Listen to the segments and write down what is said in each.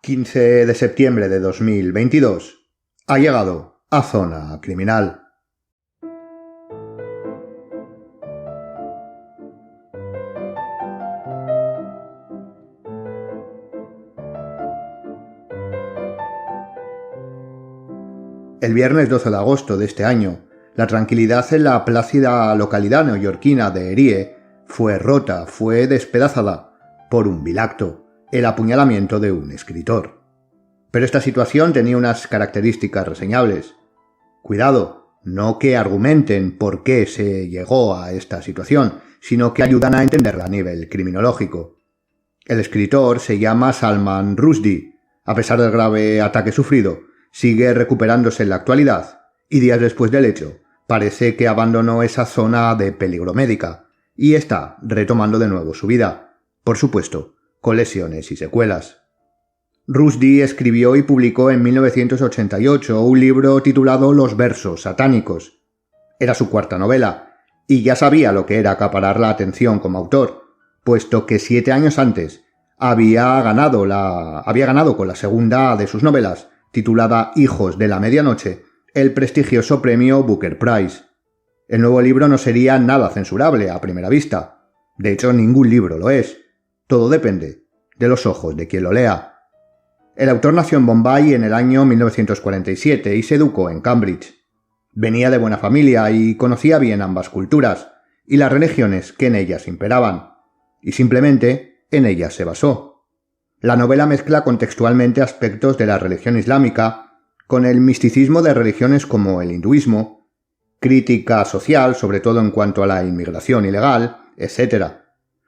15 de septiembre de 2022. Ha llegado a Zona Criminal. El viernes 12 de agosto de este año, la tranquilidad en la plácida localidad neoyorquina de Erie fue rota, fue despedazada por un vil acto, el apuñalamiento de un escritor. Pero esta situación tenía unas características reseñables. Cuidado, no que argumenten por qué se llegó a esta situación, sino que ayudan a entenderla a nivel criminológico. El escritor se llama Salman Rushdie. A pesar del grave ataque sufrido, sigue recuperándose en la actualidad y días después del hecho, parece que abandonó esa zona de peligro médica y está retomando de nuevo su vida, por supuesto, con lesiones y secuelas. Rushdie escribió y publicó en 1988 un libro titulado Los versos satánicos. Era su cuarta novela, y ya sabía lo que era acaparar la atención como autor, puesto que 7 años antes había ganado con la segunda de sus novelas, titulada Hijos de la Medianoche, el prestigioso premio Booker Prize. El nuevo libro no sería nada censurable a primera vista. De hecho, ningún libro lo es. Todo depende de los ojos de quien lo lea. El autor nació en Bombay en el año 1947 y se educó en Cambridge. Venía de buena familia y conocía bien ambas culturas y las religiones que en ellas imperaban, y simplemente en ellas se basó. La novela mezcla contextualmente aspectos de la religión islámica con el misticismo de religiones como el hinduismo, crítica social, sobre todo en cuanto a la inmigración ilegal, etc.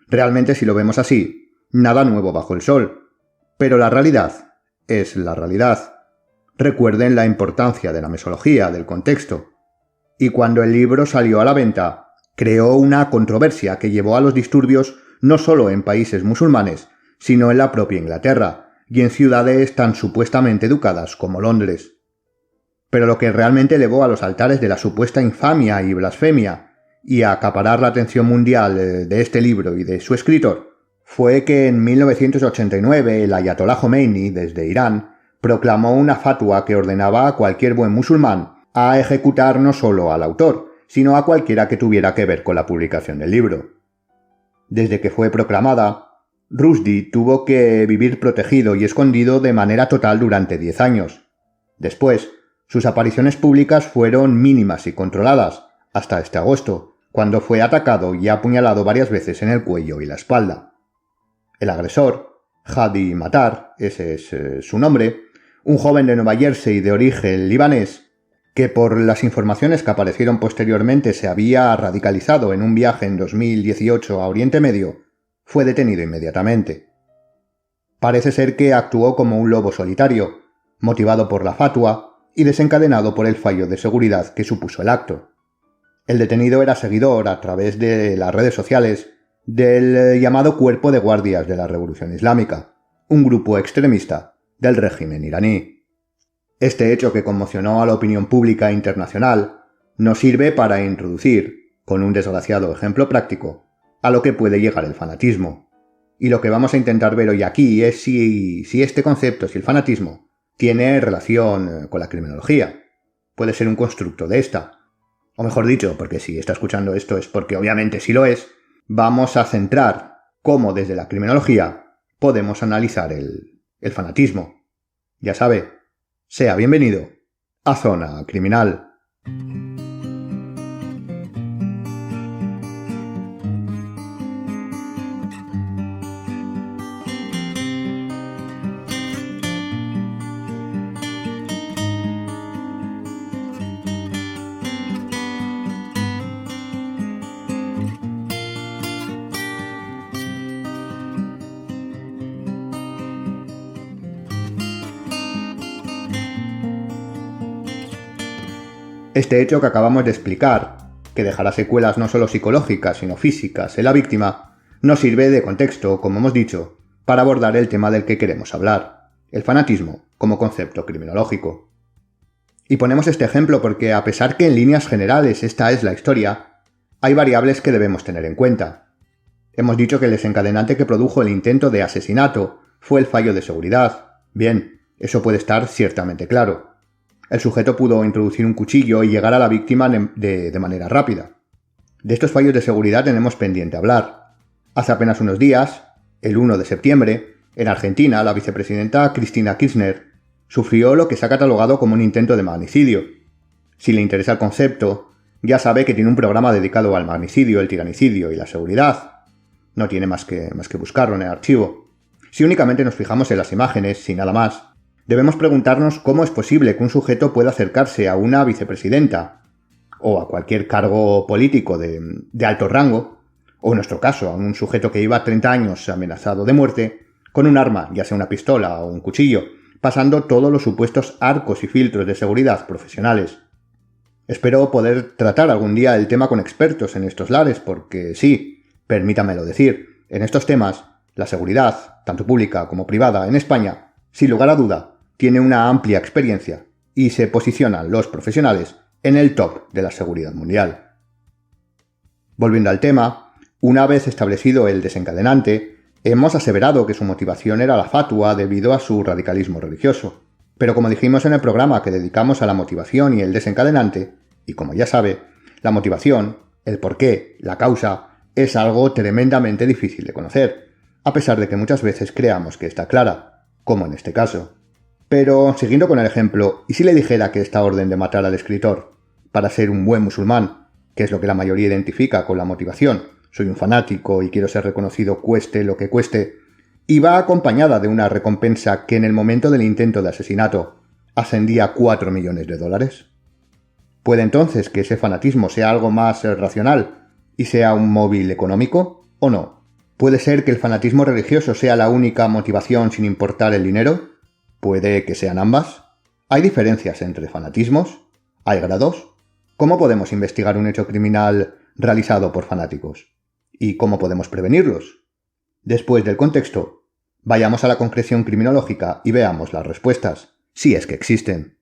Realmente, si lo vemos así, nada nuevo bajo el sol. Pero la realidad es la realidad. Recuerden la importancia de la mesología, del contexto. Y cuando el libro salió a la venta, creó una controversia que llevó a los disturbios no solo en países musulmanes, sino en la propia Inglaterra, y en ciudades tan supuestamente educadas como Londres. Pero lo que realmente elevó a los altares de la supuesta infamia y blasfemia, y a acaparar la atención mundial de este libro y de su escritor, fue que en 1989 el Ayatollah Khomeini, desde Irán, proclamó una fatua que ordenaba a cualquier buen musulmán a ejecutar no solo al autor, sino a cualquiera que tuviera que ver con la publicación del libro. Desde que fue proclamada, Rushdie tuvo que vivir protegido y escondido de manera total durante 10 años. Después, sus apariciones públicas fueron mínimas y controladas, hasta este agosto, cuando fue atacado y apuñalado varias veces en el cuello y la espalda. El agresor, Hadi Matar, ese es su nombre, un joven de Nueva Jersey de origen libanés, que por las informaciones que aparecieron posteriormente se había radicalizado en un viaje en 2018 a Oriente Medio, fue detenido inmediatamente. Parece ser que actuó como un lobo solitario, motivado por la fatua y desencadenado por el fallo de seguridad que supuso el acto. El detenido era seguidor, a través de las redes sociales, del llamado Cuerpo de Guardias de la Revolución Islámica, un grupo extremista del régimen iraní. Este hecho, que conmocionó a la opinión pública internacional, nos sirve para introducir, con un desgraciado ejemplo práctico, a lo que puede llegar el fanatismo. Y lo que vamos a intentar ver hoy aquí es si este concepto, si el fanatismo, tiene relación con la criminología. Puede ser un constructo de esta. O mejor dicho, porque si está escuchando esto es porque obviamente sí lo es, vamos a centrar cómo desde la criminología podemos analizar el fanatismo. Ya sabe, sea bienvenido a Zona Criminal. Este hecho que acabamos de explicar, que dejará secuelas no solo psicológicas sino físicas en la víctima, nos sirve de contexto, como hemos dicho, para abordar el tema del que queremos hablar, el fanatismo como concepto criminológico. Y ponemos este ejemplo porque, a pesar que en líneas generales esta es la historia, hay variables que debemos tener en cuenta. Hemos dicho que el desencadenante que produjo el intento de asesinato fue el fallo de seguridad, Bien, eso puede estar ciertamente claro. El sujeto pudo introducir un cuchillo y llegar a la víctima de manera rápida. De estos fallos de seguridad tenemos pendiente hablar. Hace apenas unos días, el 1 de septiembre, en Argentina, la vicepresidenta Cristina Kirchner sufrió lo que se ha catalogado como un intento de magnicidio. Si le interesa el concepto, ya sabe que tiene un programa dedicado al magnicidio, el tiranicidio y la seguridad. No tiene más que buscarlo en el archivo. Si únicamente nos fijamos en las imágenes, sin nada más, debemos preguntarnos cómo es posible que un sujeto pueda acercarse a una vicepresidenta o a cualquier cargo político de alto rango, o en nuestro caso, a un sujeto que lleva 30 años amenazado de muerte, con un arma, ya sea una pistola o un cuchillo, pasando todos los supuestos arcos y filtros de seguridad profesionales. Espero poder tratar algún día el tema con expertos en estos lares, porque sí, permítamelo decir, en estos temas, la seguridad, tanto pública como privada en España, sin lugar a duda, tiene una amplia experiencia y se posicionan los profesionales en el top de la seguridad mundial. Volviendo al tema, una vez establecido el desencadenante, hemos aseverado que su motivación era la fatua debido a su radicalismo religioso. Pero como dijimos en el programa que dedicamos a la motivación y el desencadenante, y como ya sabe, la motivación, el porqué, la causa, es algo tremendamente difícil de conocer, a pesar de que muchas veces creamos que está clara, como en este caso. Pero, siguiendo con el ejemplo, ¿y si le dijera que esta orden de matar al escritor, para ser un buen musulmán, que es lo que la mayoría identifica con la motivación, soy un fanático y quiero ser reconocido cueste lo que cueste, iba acompañada de una recompensa que en el momento del intento de asesinato ascendía a $4 millones? ¿Puede entonces que ese fanatismo sea algo más racional y sea un móvil económico o no? ¿Puede ser que el fanatismo religioso sea la única motivación sin importar el dinero? ¿Puede que sean ambas? ¿Hay diferencias entre fanatismos? ¿Hay grados? ¿Cómo podemos investigar un hecho criminal realizado por fanáticos? ¿Y cómo podemos prevenirlos? Después del contexto, vayamos a la concreción criminológica y veamos las respuestas, si es que existen.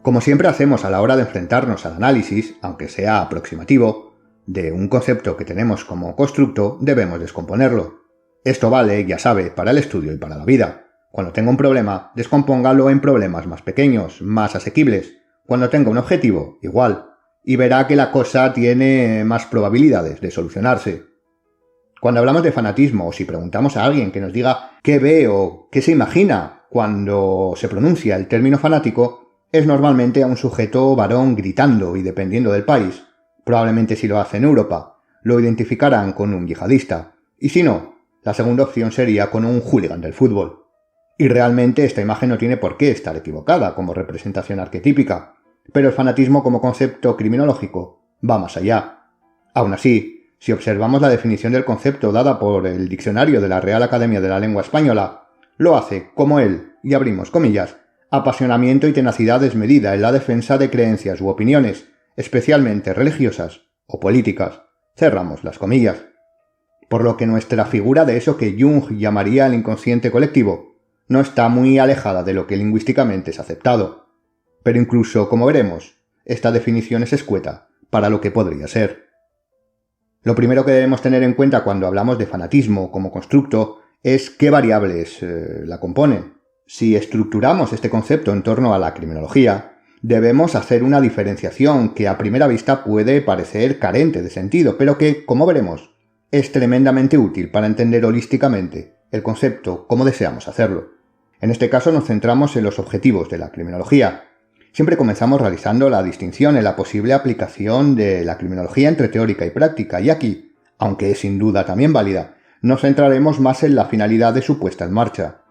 Como siempre hacemos a la hora de enfrentarnos al análisis, aunque sea aproximativo, de un concepto que tenemos como constructo, debemos descomponerlo. Esto vale, ya sabe, para el estudio y para la vida. Cuando tenga un problema, descompóngalo en problemas más pequeños, más asequibles. Cuando tenga un objetivo, igual. Y verá que la cosa tiene más probabilidades de solucionarse. Cuando hablamos de fanatismo, o si preguntamos a alguien que nos diga qué ve o qué se imagina cuando se pronuncia el término fanático, es normalmente a un sujeto varón gritando y dependiendo del país. Probablemente si lo hace en Europa, lo identificarán con un yihadista. Y si no, la segunda opción sería con un hooligan del fútbol. Y realmente esta imagen no tiene por qué estar equivocada como representación arquetípica, pero el fanatismo como concepto criminológico va más allá. Aún así, si observamos la definición del concepto dada por el diccionario de la Real Academia de la Lengua Española, lo hace, como él, y abrimos comillas, apasionamiento y tenacidad desmedida en la defensa de creencias u opiniones, especialmente religiosas o políticas. Cerramos las comillas. Por lo que nuestra figura de eso que Jung llamaría el inconsciente colectivo no está muy alejada de lo que lingüísticamente es aceptado. Pero incluso, como veremos, esta definición es escueta para lo que podría ser. Lo primero que debemos tener en cuenta cuando hablamos de fanatismo como constructo es qué variables la componen. Si estructuramos este concepto en torno a la criminología, debemos hacer una diferenciación que a primera vista puede parecer carente de sentido, pero que, como veremos, es tremendamente útil para entender holísticamente el concepto como deseamos hacerlo. En este caso nos centramos en los objetivos de la criminología. Siempre comenzamos realizando la distinción en la posible aplicación de la criminología entre teórica y práctica, y aquí, aunque es sin duda también válida, nos centraremos más en la finalidad de su puesta en marcha.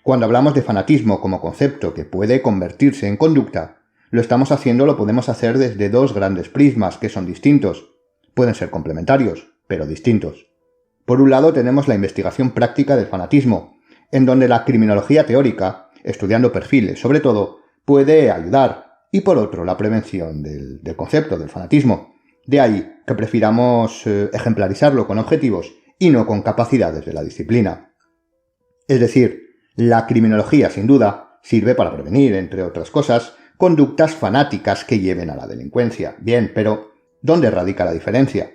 Cuando hablamos de fanatismo como concepto que puede convertirse en conducta, lo podemos hacer desde dos grandes prismas que son distintos. Pueden ser complementarios, pero distintos. Por un lado tenemos la investigación práctica del fanatismo, en donde la criminología teórica, estudiando perfiles sobre todo, puede ayudar, y por otro la prevención del concepto del fanatismo. De ahí que prefiramos ejemplarizarlo con objetivos y no con capacidades de la disciplina. Es decir, la criminología, sin duda, sirve para prevenir, entre otras cosas, conductas fanáticas que lleven a la delincuencia. Bien, pero ¿dónde radica la diferencia?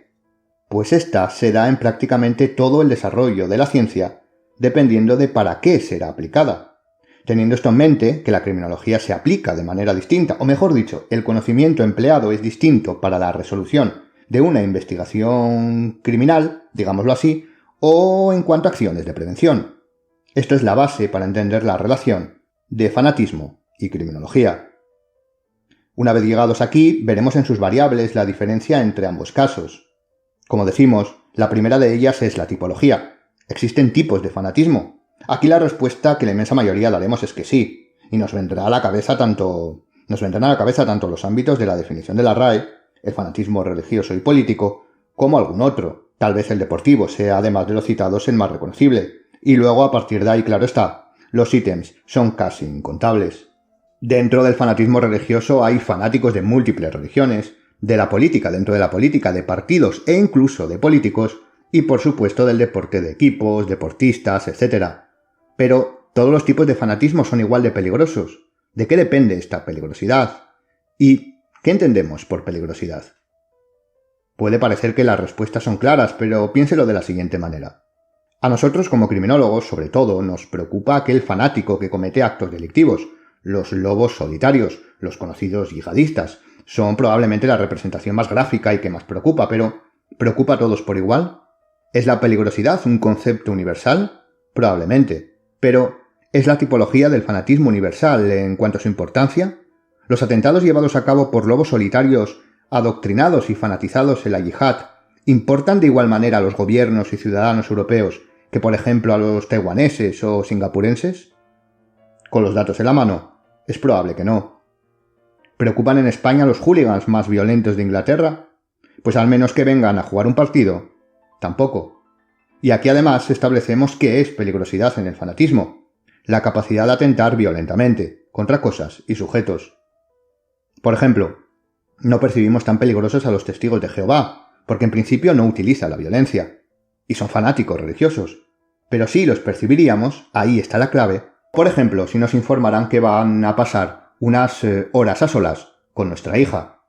Pues esta se da en prácticamente todo el desarrollo de la ciencia, dependiendo de para qué será aplicada. Teniendo esto en mente, que la criminología se aplica de manera distinta, o mejor dicho, el conocimiento empleado es distinto para la resolución de una investigación criminal, digámoslo así, o en cuanto a acciones de prevención. Esto es la base para entender la relación de fanatismo y criminología. Una vez llegados aquí, veremos en sus variables la diferencia entre ambos casos. Como decimos, la primera de ellas es la tipología. ¿Existen tipos de fanatismo? Aquí la respuesta que la inmensa mayoría daremos es que sí, y nos vendrán a la cabeza tanto los ámbitos de la definición de la RAE, el fanatismo religioso y político, como algún otro. Tal vez el deportivo sea, además de los citados, el más reconocible. Y luego, a partir de ahí, claro está, los ítems son casi incontables. Dentro del fanatismo religioso hay fanáticos de múltiples religiones, de la política, dentro de la política, de partidos e incluso de políticos, y por supuesto del deporte de equipos, deportistas, etc. Pero todos los tipos de fanatismo son igual de peligrosos. ¿De qué depende esta peligrosidad? ¿Y qué entendemos por peligrosidad? Puede parecer que las respuestas son claras, pero piénselo de la siguiente manera. A nosotros como criminólogos, sobre todo, nos preocupa aquel fanático que comete actos delictivos. Los lobos solitarios, los conocidos yihadistas, son probablemente la representación más gráfica y que más preocupa, pero ¿preocupa a todos por igual? ¿Es la peligrosidad un concepto universal? Probablemente. Pero ¿es la tipología del fanatismo universal en cuanto a su importancia? ¿Los atentados llevados a cabo por lobos solitarios, adoctrinados y fanatizados en la yihad, importan de igual manera a los gobiernos y ciudadanos europeos que, por ejemplo, a los taiwaneses o singapurenses? Con los datos en la mano, es probable que no. ¿Preocupan en España los hooligans más violentos de Inglaterra? Pues al menos que vengan a jugar un partido, tampoco. Y aquí además establecemos qué es peligrosidad en el fanatismo: la capacidad de atentar violentamente contra cosas y sujetos. Por ejemplo, no percibimos tan peligrosos a los testigos de Jehová, porque en principio no utilizan la violencia, y son fanáticos religiosos. Pero sí los percibiríamos, ahí está la clave, por ejemplo, si nos informaran que van a pasar unas horas a solas con nuestra hija.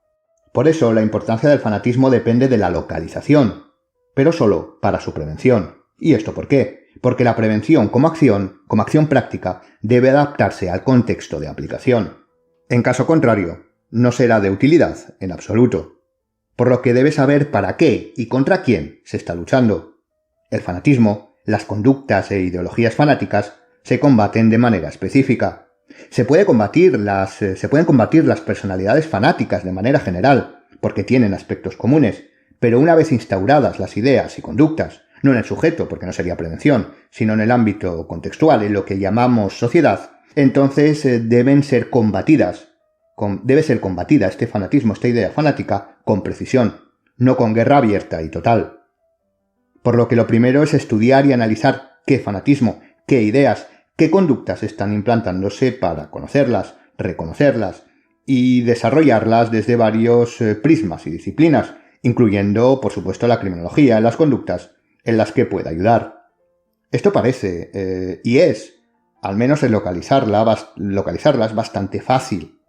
Por eso la importancia del fanatismo depende de la localización, pero solo para su prevención. ¿Y esto por qué? Porque la prevención como acción práctica, debe adaptarse al contexto de aplicación. En caso contrario, no será de utilidad en absoluto. Por lo que debe saber para qué y contra quién se está luchando. El fanatismo, las conductas e ideologías fanáticas se combaten de manera específica. Se pueden combatir las personalidades fanáticas de manera general, porque tienen aspectos comunes, pero una vez instauradas las ideas y conductas, no en el sujeto, porque no sería prevención, sino en el ámbito contextual, en lo que llamamos sociedad, entonces debe ser combatida este fanatismo, esta idea fanática, con precisión, no con guerra abierta y total. Por lo que lo primero es estudiar y analizar qué fanatismo, qué ideas, qué conductas están implantándose para conocerlas, reconocerlas y desarrollarlas desde varios prismas y disciplinas, incluyendo, por supuesto, la criminología en las conductas en las que puede ayudar. Esto parece, y es, al menos en localizarlas bastante fácil.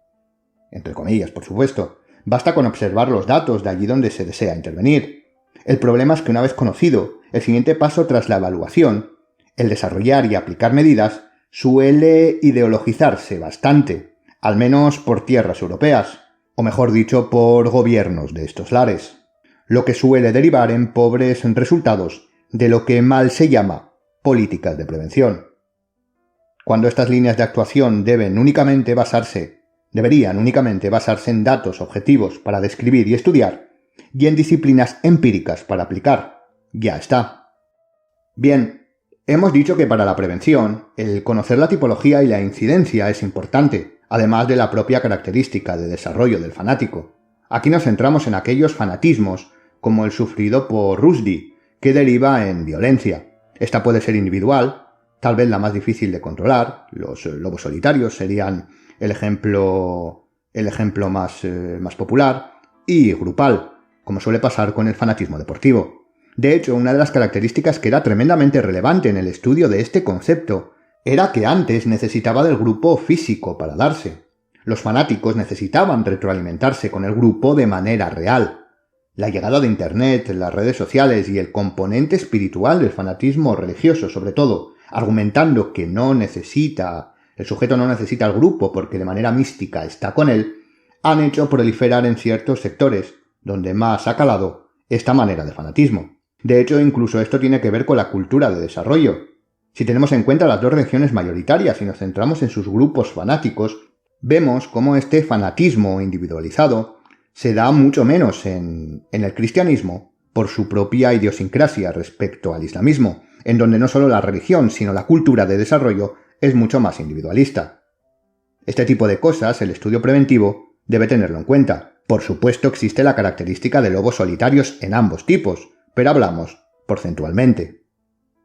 Entre comillas, por supuesto. Basta con observar los datos de allí donde se desea intervenir. El problema es que una vez conocido, el siguiente paso tras la evaluación, el desarrollar y aplicar medidas, suele ideologizarse bastante, al menos por tierras europeas, o mejor dicho, por gobiernos de estos lares, lo que suele derivar en pobres resultados de lo que mal se llama políticas de prevención. Cuando estas líneas de actuación deberían únicamente basarse en datos objetivos para describir y estudiar, y en disciplinas empíricas para aplicar. Ya está. Bien, hemos dicho que para la prevención, el conocer la tipología y la incidencia es importante, además de la propia característica de desarrollo del fanático. Aquí nos centramos en aquellos fanatismos, como el sufrido por Rushdie, que deriva en violencia. Esta puede ser individual, tal vez la más difícil de controlar. Los lobos solitarios serían el ejemplo más popular, y grupal, como suele pasar con el fanatismo deportivo. De hecho, una de las características que era tremendamente relevante en el estudio de este concepto era que antes necesitaba del grupo físico para darse. Los fanáticos necesitaban retroalimentarse con el grupo de manera real. La llegada de Internet, las redes sociales y el componente espiritual del fanatismo religioso, sobre todo, argumentando que el sujeto no necesita al grupo porque de manera mística está con él, han hecho proliferar en ciertos sectores, donde más ha calado, esta manera de fanatismo. De hecho, incluso esto tiene que ver con la cultura de desarrollo. Si tenemos en cuenta las dos religiones mayoritarias y nos centramos en sus grupos fanáticos, vemos cómo este fanatismo individualizado se da mucho menos en el cristianismo por su propia idiosincrasia respecto al islamismo, en donde no solo la religión, sino la cultura de desarrollo es mucho más individualista. Este tipo de cosas, el estudio preventivo, debe tenerlo en cuenta. Por supuesto existe la característica de lobos solitarios en ambos tipos, pero hablamos porcentualmente.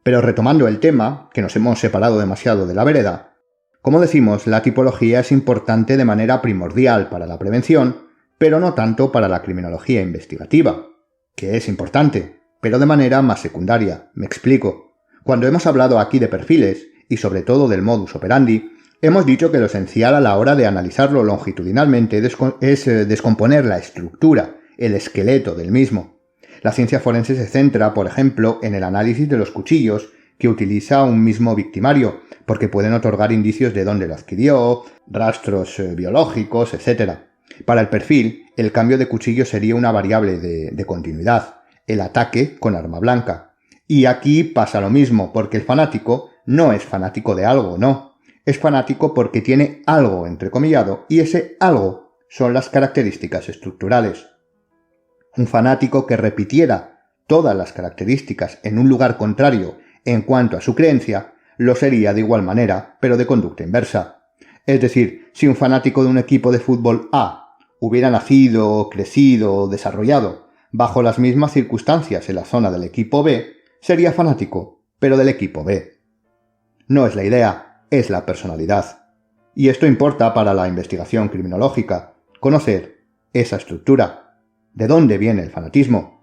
Pero retomando el tema, que nos hemos separado demasiado de la vereda, como decimos, la tipología es importante de manera primordial para la prevención, pero no tanto para la criminología investigativa, que es importante, pero de manera más secundaria. Me explico. Cuando hemos hablado aquí de perfiles, y sobre todo del modus operandi, hemos dicho que lo esencial a la hora de analizarlo longitudinalmente es descomponer la estructura, el esqueleto del mismo. La ciencia forense se centra, por ejemplo, en el análisis de los cuchillos que utiliza un mismo victimario, porque pueden otorgar indicios de dónde lo adquirió, rastros biológicos, etc. Para el perfil, el cambio de cuchillo sería una variable de continuidad, el ataque con arma blanca. Y aquí pasa lo mismo, porque el fanático no es fanático de algo, no. Es fanático porque tiene algo entrecomillado, y ese algo son las características estructurales. Un fanático que repitiera todas las características en un lugar contrario en cuanto a su creencia, lo sería de igual manera, pero de conducta inversa. Es decir, si un fanático de un equipo de fútbol A hubiera nacido, crecido, desarrollado bajo las mismas circunstancias en la zona del equipo B, sería fanático, pero del equipo B. No es la idea, es la personalidad. Y esto importa para la investigación criminológica, conocer esa estructura. ¿De dónde viene el fanatismo?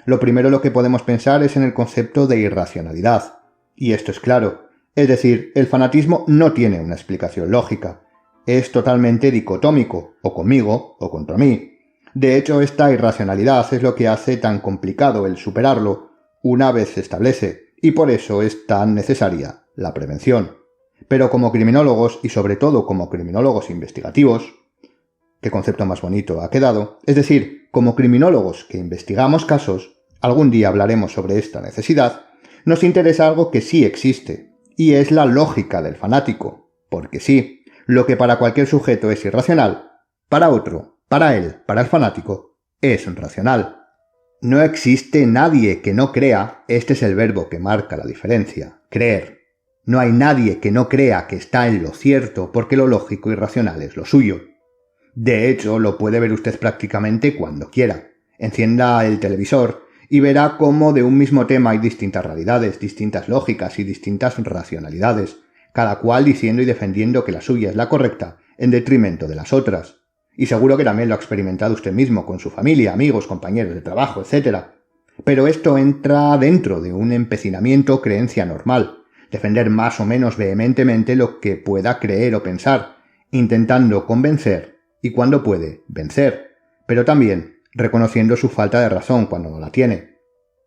Lo primero en lo que podemos pensar es en el concepto de irracionalidad. Y esto es claro. Es decir, el fanatismo no tiene una explicación lógica. Es totalmente dicotómico, o conmigo o contra mí. De hecho, esta irracionalidad es lo que hace tan complicado el superarlo una vez se establece, y por eso es tan necesaria la prevención. Pero como criminólogos, y sobre todo como criminólogos investigativos, ¿qué concepto más bonito ha quedado? Es decir, como criminólogos que investigamos casos, algún día hablaremos sobre esta necesidad, nos interesa algo que sí existe, y es la lógica del fanático. Porque sí, lo que para cualquier sujeto es irracional, para otro, para él, para el fanático, es racional. No existe nadie que no crea, este es el verbo que marca la diferencia, creer. No hay nadie que no crea que está en lo cierto porque lo lógico y racional es lo suyo. De hecho, lo puede ver usted prácticamente cuando quiera. Encienda el televisor y verá cómo de un mismo tema hay distintas realidades, distintas lógicas y distintas racionalidades, cada cual diciendo y defendiendo que la suya es la correcta en detrimento de las otras. Y seguro que también lo ha experimentado usted mismo con su familia, amigos, compañeros de trabajo, etc. Pero esto entra dentro de un empecinamiento o creencia normal, defender más o menos vehementemente lo que pueda creer o pensar, intentando convencer y cuando puede, vencer, pero también reconociendo su falta de razón cuando no la tiene.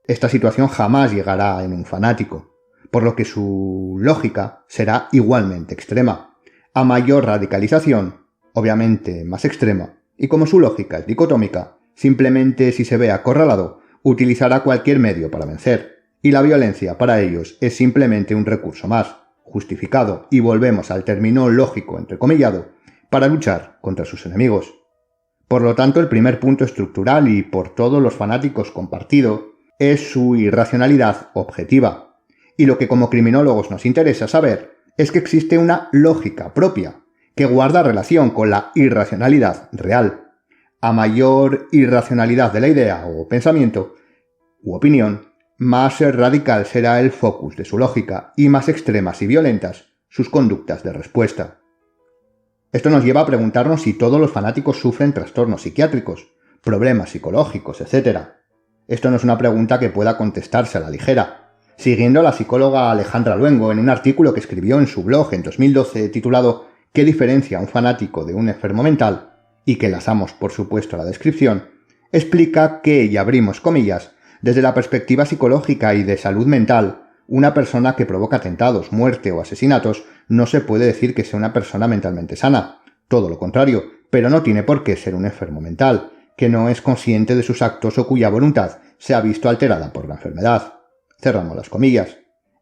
Esta situación jamás llegará en un fanático, por lo que su lógica será igualmente extrema. A mayor radicalización, obviamente más extrema, y como su lógica es dicotómica, simplemente si se ve acorralado, utilizará cualquier medio para vencer, y la violencia para ellos es simplemente un recurso más, justificado, y volvemos al término lógico entrecomillado, para luchar contra sus enemigos. Por lo tanto, el primer punto estructural y por todos los fanáticos compartido es su irracionalidad objetiva. Y lo que como criminólogos nos interesa saber es que existe una lógica propia, que guarda relación con la irracionalidad real. A mayor irracionalidad de la idea o pensamiento u opinión, más radical será el focus de su lógica y más extremas y violentas sus conductas de respuesta. Esto nos lleva a preguntarnos si todos los fanáticos sufren trastornos psiquiátricos, problemas psicológicos, etc. Esto no es una pregunta que pueda contestarse a la ligera. Siguiendo a la psicóloga Alejandra Luengo en un artículo que escribió en su blog en 2012 titulado ¿Qué diferencia a un fanático de un enfermo mental? Y que lanzamos, por supuesto, a la descripción, explica que, y abrimos comillas, desde la perspectiva psicológica y de salud mental, una persona que provoca atentados, muerte o asesinatos no se puede decir que sea una persona mentalmente sana. Todo lo contrario, pero no tiene por qué ser un enfermo mental, que no es consciente de sus actos o cuya voluntad se ha visto alterada por la enfermedad. Cerramos las comillas.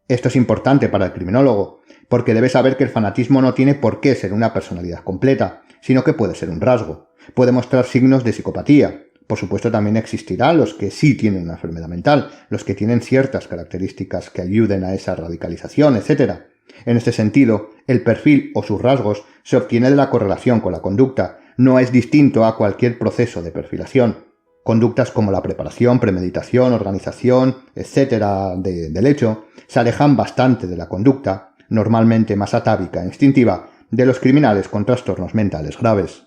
Esto es importante para el criminólogo, porque debe saber que el fanatismo no tiene por qué ser una personalidad completa, sino que puede ser un rasgo. Puede mostrar signos de psicopatía. Por supuesto, también existirán los que sí tienen una enfermedad mental, los que tienen ciertas características que ayuden a esa radicalización, etc. En este sentido, el perfil o sus rasgos se obtiene de la correlación con la conducta, no es distinto a cualquier proceso de perfilación. Conductas como la preparación, premeditación, organización, etc. del hecho, se alejan bastante de la conducta, normalmente más atávica e instintiva, de los criminales con trastornos mentales graves.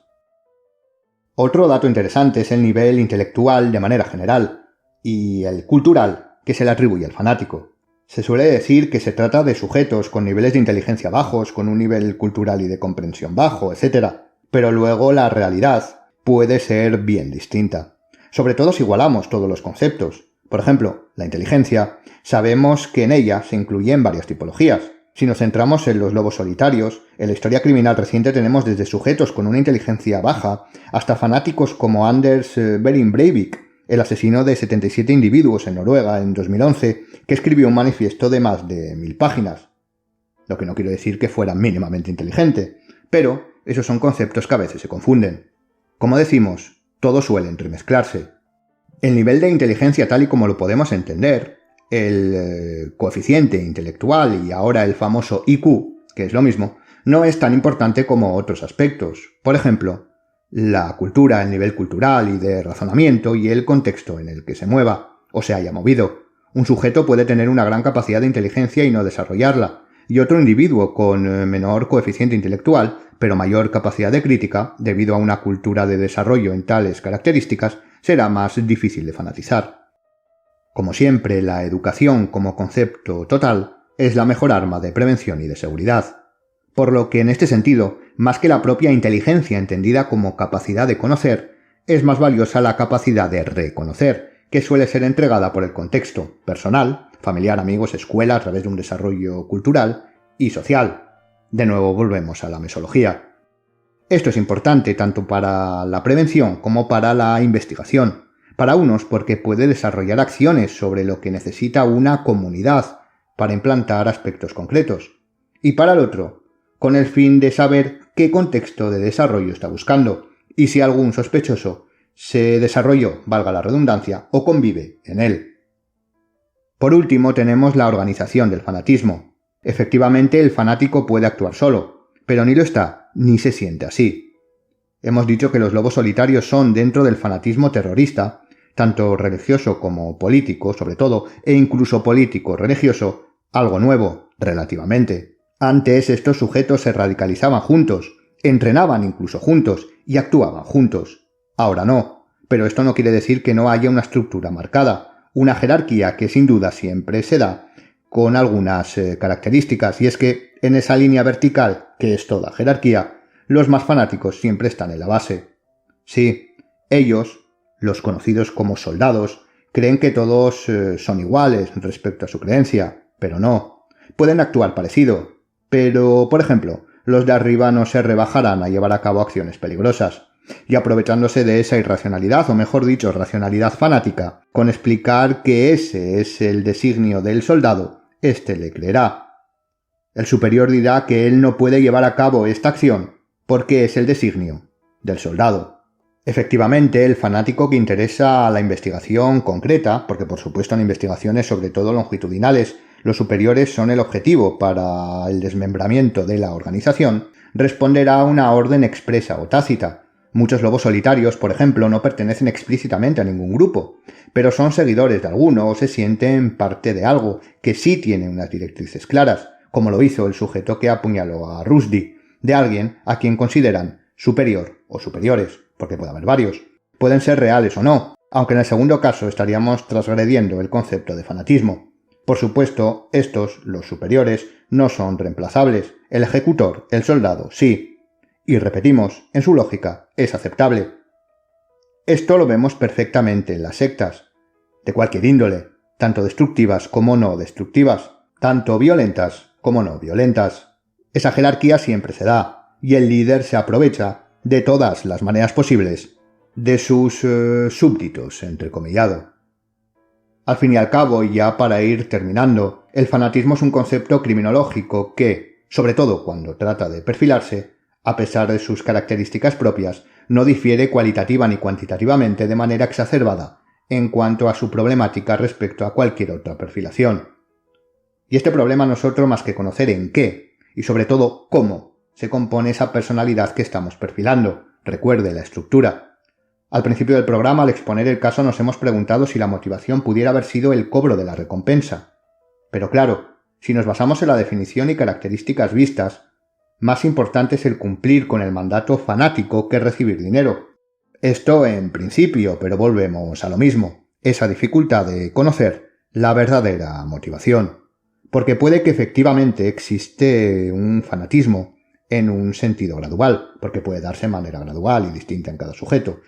Otro dato interesante es el nivel intelectual de manera general y el cultural que se le atribuye al fanático. Se suele decir que se trata de sujetos con niveles de inteligencia bajos, con un nivel cultural y de comprensión bajo, etc. Pero luego la realidad puede ser bien distinta. Sobre todo si igualamos todos los conceptos. Por ejemplo, la inteligencia, sabemos que en ella se incluyen varias tipologías. Si nos centramos en los lobos solitarios, en la historia criminal reciente tenemos desde sujetos con una inteligencia baja hasta fanáticos como Anders Behring Breivik, el asesino de 77 individuos en Noruega en 2011, que escribió un manifiesto de más de 1000 páginas. Lo que no quiero decir que fuera mínimamente inteligente, pero esos son conceptos que a veces se confunden. Como decimos, todo suele entremezclarse. El nivel de inteligencia tal y como lo podemos entender, el coeficiente intelectual y ahora el famoso IQ, que es lo mismo, no es tan importante como otros aspectos. Por ejemplo, la cultura, el nivel cultural y de razonamiento y el contexto en el que se mueva o se haya movido. Un sujeto puede tener una gran capacidad de inteligencia y no desarrollarla, y otro individuo con menor coeficiente intelectual, pero mayor capacidad de crítica, debido a una cultura de desarrollo en tales características, será más difícil de fanatizar. Como siempre, la educación como concepto total es la mejor arma de prevención y de seguridad. Por lo que en este sentido, más que la propia inteligencia entendida como capacidad de conocer, es más valiosa la capacidad de reconocer, que suele ser entregada por el contexto personal, familiar, amigos, escuela, a través de un desarrollo cultural y social. De nuevo volvemos a la mesología. Esto es importante tanto para la prevención como para la investigación. Para unos porque puede desarrollar acciones sobre lo que necesita una comunidad para implantar aspectos concretos. Y para el otro, con el fin de saber qué contexto de desarrollo está buscando y si algún sospechoso se desarrolló, valga la redundancia, o convive en él. Por último, tenemos la organización del fanatismo. Efectivamente, el fanático puede actuar solo, pero ni lo está, ni se siente así. Hemos dicho que los lobos solitarios son, dentro del fanatismo terrorista, tanto religioso como político, sobre todo, e incluso político-religioso, algo nuevo, relativamente. Antes estos sujetos se radicalizaban juntos, entrenaban incluso juntos y actuaban juntos. Ahora no, pero esto no quiere decir que no haya una estructura marcada, una jerarquía que sin duda siempre se da con algunas características, y es que en esa línea vertical, que es toda jerarquía, los más fanáticos siempre están en la base. Sí, ellos, los conocidos como soldados, creen que todos son iguales respecto a su creencia, pero no. Pueden actuar parecido, pero, por ejemplo, los de arriba no se rebajarán a llevar a cabo acciones peligrosas. Y aprovechándose de esa irracionalidad, o mejor dicho, racionalidad fanática, con explicar que ese es el designio del soldado, éste le creerá. El superior dirá que él no puede llevar a cabo esta acción porque es el designio del soldado. Efectivamente, el fanático que interesa a la investigación concreta, porque por supuesto en investigaciones sobre todo longitudinales, los superiores son el objetivo para el desmembramiento de la organización, responderá a una orden expresa o tácita. Muchos lobos solitarios, por ejemplo, no pertenecen explícitamente a ningún grupo, pero son seguidores de alguno o se sienten parte de algo que sí tiene unas directrices claras, como lo hizo el sujeto que apuñaló a Rushdie, de alguien a quien consideran superior o superiores, porque puede haber varios. Pueden ser reales o no, aunque en el segundo caso estaríamos transgrediendo el concepto de fanatismo. Por supuesto, estos, los superiores, no son reemplazables. El ejecutor, el soldado, sí, Y repetimos, en su lógica, es aceptable. Esto lo vemos perfectamente en las sectas, de cualquier índole, tanto destructivas como no destructivas, tanto violentas como no violentas. Esa jerarquía siempre se da, y el líder se aprovecha, de todas las maneras posibles, de sus súbditos, entrecomillado. Al fin y al cabo, y ya para ir terminando, el fanatismo es un concepto criminológico que, sobre todo cuando trata de perfilarse, a pesar de sus características propias, no difiere cualitativa ni cuantitativamente de manera exacerbada en cuanto a su problemática respecto a cualquier otra perfilación. Y este problema no es otro más que conocer en qué, y sobre todo cómo, se compone esa personalidad que estamos perfilando. Recuerde la estructura. Al principio del programa, al exponer el caso, nos hemos preguntado si la motivación pudiera haber sido el cobro de la recompensa. Pero claro, si nos basamos en la definición y características vistas, más importante es el cumplir con el mandato fanático que recibir dinero. Esto en principio, pero volvemos a lo mismo, esa dificultad de conocer la verdadera motivación. Porque puede que efectivamente existe un fanatismo en un sentido gradual, porque puede darse de manera gradual y distinta en cada sujeto,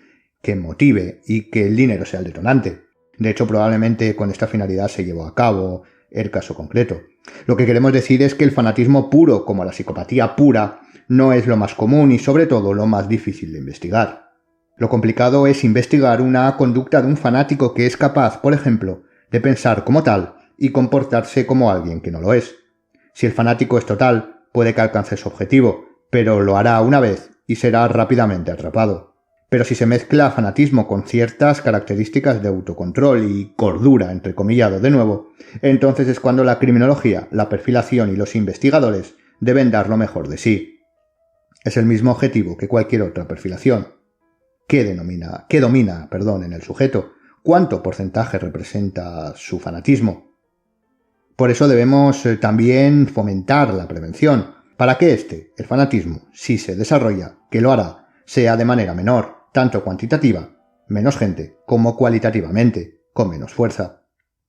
que motive y que el dinero sea el detonante. De hecho, probablemente con esta finalidad se llevó a cabo el caso concreto. Lo que queremos decir es que el fanatismo puro, como la psicopatía pura, no es lo más común y sobre todo lo más difícil de investigar. Lo complicado es investigar una conducta de un fanático que es capaz, por ejemplo, de pensar como tal y comportarse como alguien que no lo es. Si el fanático es total, puede que alcance su objetivo, pero lo hará una vez y será rápidamente atrapado. Pero si se mezcla fanatismo con ciertas características de autocontrol y cordura, entrecomillado de nuevo, entonces es cuando la criminología, la perfilación y los investigadores deben dar lo mejor de sí. Es el mismo objetivo que cualquier otra perfilación. ¿Qué domina en el sujeto? ¿Cuánto porcentaje representa su fanatismo? Por eso debemos también fomentar la prevención, para que el fanatismo, si se desarrolla, que lo hará, sea de manera menor, tanto cuantitativa, menos gente, como cualitativamente, con menos fuerza.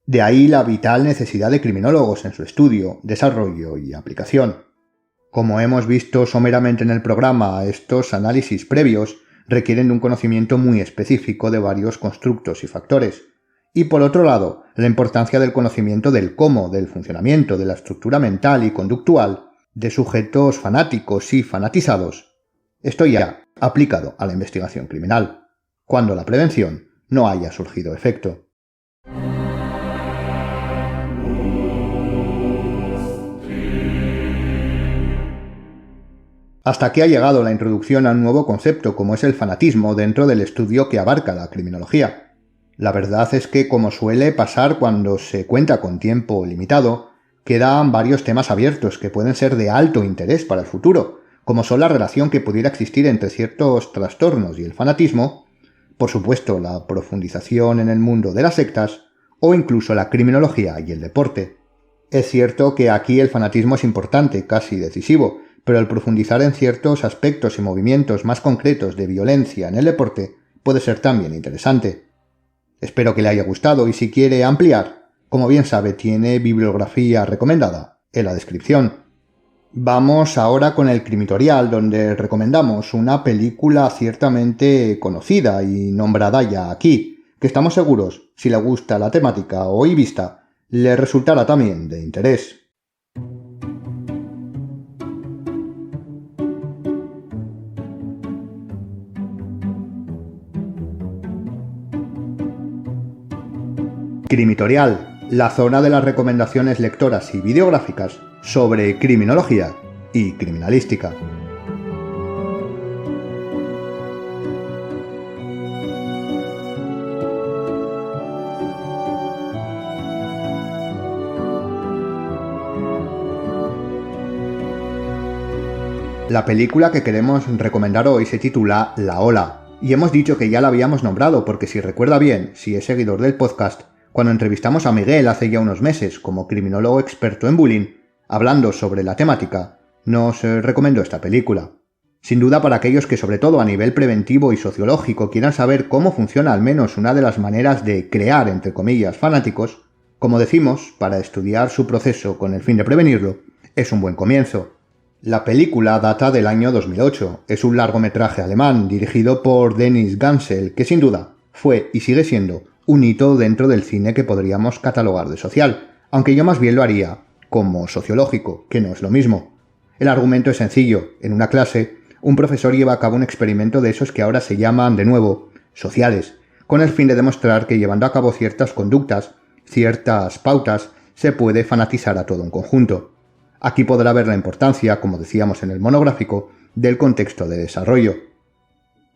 De ahí la vital necesidad de criminólogos en su estudio, desarrollo y aplicación. Como hemos visto someramente en el programa, estos análisis previos requieren de un conocimiento muy específico de varios constructos y factores. Y por otro lado, la importancia del conocimiento del cómo, del funcionamiento, de la estructura mental y conductual de sujetos fanáticos y fanatizados. Esto ya aplicado a la investigación criminal, cuando la prevención no haya surgido efecto. Hasta aquí ha llegado la introducción a un nuevo concepto como es el fanatismo dentro del estudio que abarca la criminología. La verdad es que, como suele pasar cuando se cuenta con tiempo limitado, quedan varios temas abiertos que pueden ser de alto interés para el futuro, como son la relación que pudiera existir entre ciertos trastornos y el fanatismo, por supuesto la profundización en el mundo de las sectas, o incluso la criminología y el deporte. Es cierto que aquí el fanatismo es importante, casi decisivo, pero el profundizar en ciertos aspectos y movimientos más concretos de violencia en el deporte puede ser también interesante. Espero que le haya gustado y si quiere ampliar, como bien sabe, tiene bibliografía recomendada en la descripción. Vamos ahora con el crimitorial, donde recomendamos una película ciertamente conocida y nombrada ya aquí, que estamos seguros, si le gusta la temática hoy vista, le resultará también de interés. Crimitorial, la zona de las recomendaciones lectoras y videográficas sobre criminología y criminalística. La película que queremos recomendar hoy se titula La Ola, y hemos dicho que ya la habíamos nombrado porque si recuerda bien, si es seguidor del podcast, cuando entrevistamos a Miguel hace ya unos meses como criminólogo experto en bullying, hablando sobre la temática, nos recomendó esta película. Sin duda para aquellos que sobre todo a nivel preventivo y sociológico quieran saber cómo funciona al menos una de las maneras de crear, entre comillas, fanáticos, como decimos, para estudiar su proceso con el fin de prevenirlo, es un buen comienzo. La película data del año 2008. Es un largometraje alemán dirigido por Dennis Gansel, que sin duda fue y sigue siendo un hito dentro del cine que podríamos catalogar de social, aunque yo más bien lo haría como sociológico, que no es lo mismo. El argumento es sencillo. En una clase, un profesor lleva a cabo un experimento de esos que ahora se llaman, de nuevo, sociales, con el fin de demostrar que llevando a cabo ciertas conductas, ciertas pautas, se puede fanatizar a todo un conjunto. Aquí podrá ver la importancia, como decíamos en el monográfico, del contexto de desarrollo.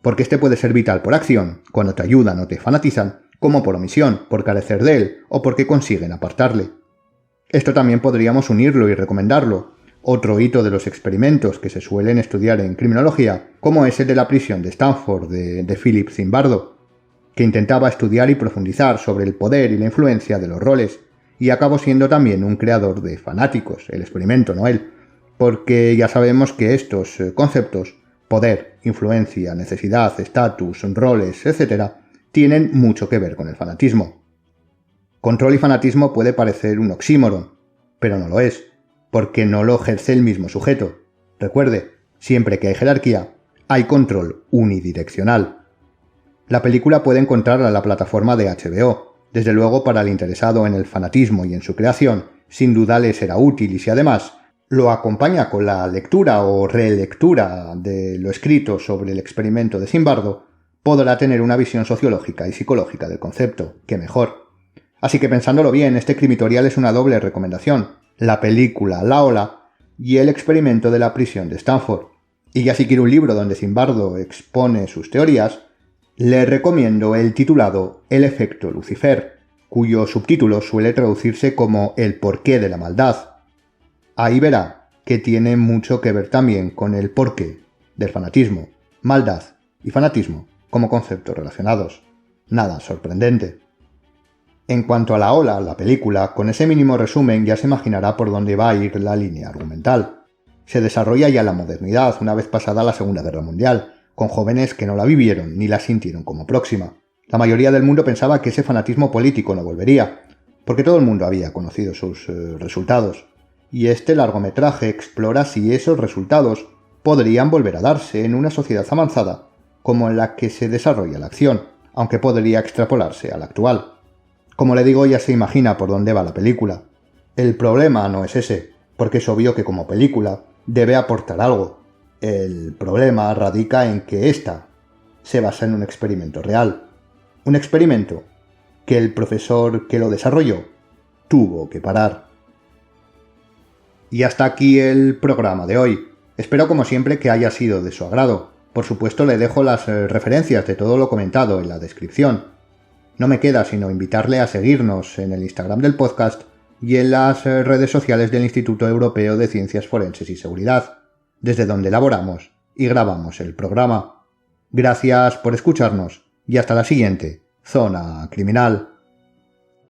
Porque este puede ser vital por acción, cuando te ayudan o te fanatizan, como por omisión, por carecer de él o porque consiguen apartarle. Esto también podríamos unirlo y recomendarlo. Otro hito de los experimentos que se suelen estudiar en criminología, como es el de la prisión de Stanford de Philip Zimbardo, que intentaba estudiar y profundizar sobre el poder y la influencia de los roles, y acabó siendo también un creador de fanáticos, el experimento, no él, porque ya sabemos que estos conceptos, poder, influencia, necesidad, estatus, roles, etc., tienen mucho que ver con el fanatismo. Control y fanatismo puede parecer un oxímoron, pero no lo es, porque no lo ejerce el mismo sujeto. Recuerde, siempre que hay jerarquía, hay control unidireccional. La película puede encontrarla en la plataforma de HBO. Desde luego, para el interesado en el fanatismo y en su creación, sin duda le será útil, y si además lo acompaña con la lectura o relectura de lo escrito sobre el experimento de Zimbardo, podrá tener una visión sociológica y psicológica del concepto. ¡Qué mejor! Así que pensándolo bien, este crimitorial es una doble recomendación: la película La Ola y el experimento de la prisión de Stanford. Y ya si quiere un libro donde Zimbardo expone sus teorías, le recomiendo el titulado El efecto Lucifer, cuyo subtítulo suele traducirse como El porqué de la maldad. Ahí verá que tiene mucho que ver también con el porqué del fanatismo, maldad y fanatismo como conceptos relacionados. Nada sorprendente. En cuanto a La Ola, la película, con ese mínimo resumen ya se imaginará por dónde va a ir la línea argumental. Se desarrolla ya en la modernidad, una vez pasada la Segunda Guerra Mundial, con jóvenes que no la vivieron ni la sintieron como próxima. La mayoría del mundo pensaba que ese fanatismo político no volvería, porque todo el mundo había conocido sus resultados. Y este largometraje explora si esos resultados podrían volver a darse en una sociedad avanzada como en la que se desarrolla la acción, aunque podría extrapolarse a la actual. Como le digo, ya se imagina por dónde va la película. El problema no es ese, porque es obvio que como película debe aportar algo. El problema radica en que ésta se basa en un experimento real. Un experimento que el profesor que lo desarrolló tuvo que parar. Y hasta aquí el programa de hoy. Espero como siempre que haya sido de su agrado. Por supuesto le dejo las referencias de todo lo comentado en la descripción. No me queda sino invitarle a seguirnos en el Instagram del podcast y en las redes sociales del Instituto Europeo de Ciencias Forenses y Seguridad, desde donde elaboramos y grabamos el programa. Gracias por escucharnos y hasta la siguiente Zona Criminal.